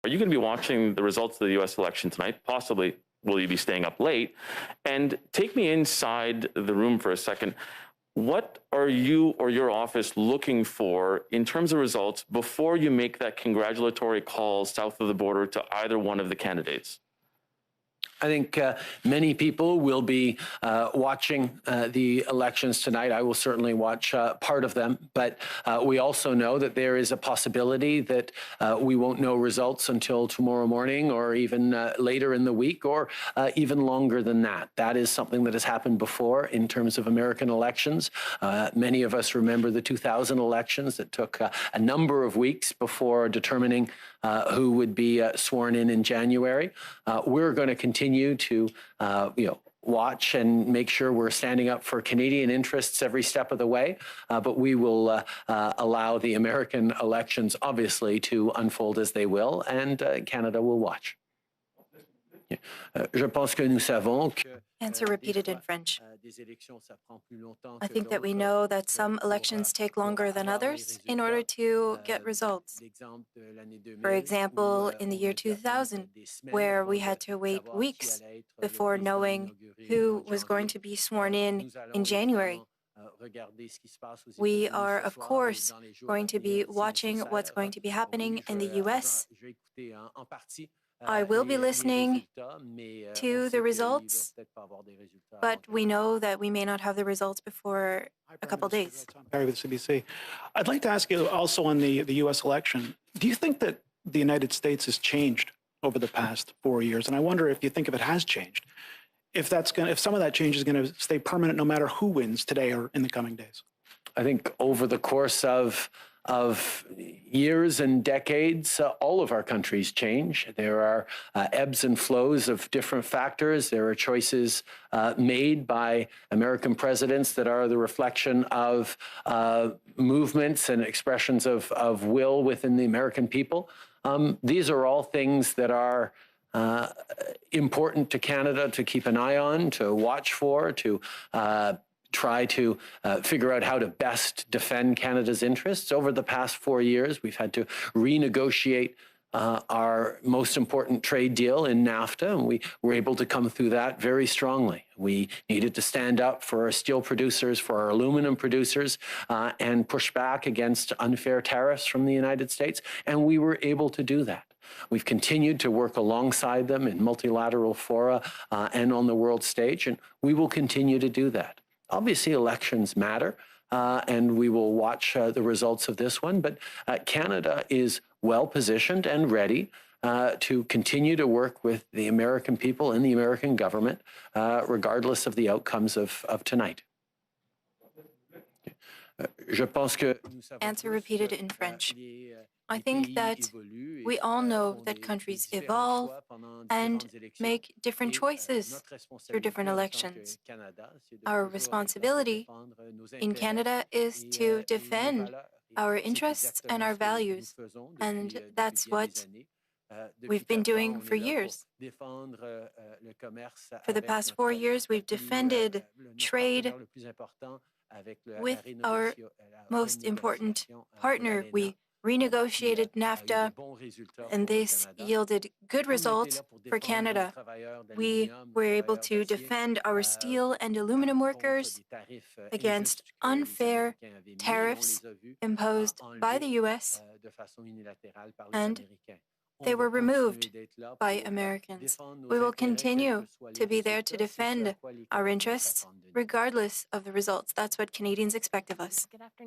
Are you going to be watching the results of the U.S. election tonight? Possibly, will you be staying up late? And take me inside the room for a second. What are you or your office looking for in terms of results before you make that congratulatory call south of the border to either one of the candidates? I think many people will be watching the elections tonight. I will certainly watch part of them, but we also know that there is a possibility that we won't know results until tomorrow morning or even later in the week or even longer than that. That is something that has happened before in terms of American elections. Many of us remember the 2000 elections that took a number of weeks before determining who would be sworn in January. We're going to continue to watch and make sure we're standing up for Canadian interests every step of the way, but we will allow the American elections, obviously, to unfold as they will, and Canada will watch. Je pense que nous savons que Answer repeated in French. I think that we know that some elections take longer than others in order to get results. For example, in the year 2000, where we had to wait weeks before knowing who was going to be sworn in January. We are, of course, going to be watching what's going to be happening in the US. I will be listening to the results, but we know that we may not have the results before a couple days. Perry with CBC. I'd like to ask you also on the U.S. election. Do you think that the United States has changed over the past 4 years? And I wonder if you think if it has changed, if some of that change is going to stay permanent no matter who wins today or in the coming days. I think over the course of years and decades, all of our countries change. There are ebbs and flows of different factors. There are choices made by American presidents that are the reflection of movements and expressions of will within the American people. These are all things that are important to Canada to keep an eye on, to watch for, to try to figure out how to best defend Canada's interests. Over the past 4 years, we've had to renegotiate our most important trade deal in NAFTA, and we were able to come through that very strongly. We needed to stand up for our steel producers, for our aluminum producers, and push back against unfair tariffs from the United States, and we were able to do that. We've continued to work alongside them in multilateral fora and on the world stage, and we will continue to do that. Obviously, elections matter, and we will watch the results of this one, but Canada is well positioned and ready to continue to work with the American people and the American government, regardless of the outcomes of tonight. Answer repeated in French. I think that we all know that countries evolve and make different choices through different elections. Our responsibility in Canada is to defend our interests and our values, and that's what we've been doing for years. For the past 4 years, we've defended trade with our most important partner. We renegotiated NAFTA, and this yielded good results for Canada. We were able to defend our steel and aluminum workers against unfair tariffs imposed by the US, and they were removed by Americans. We will continue to be there to defend our interests, regardless of the results. That's what Canadians expect of us.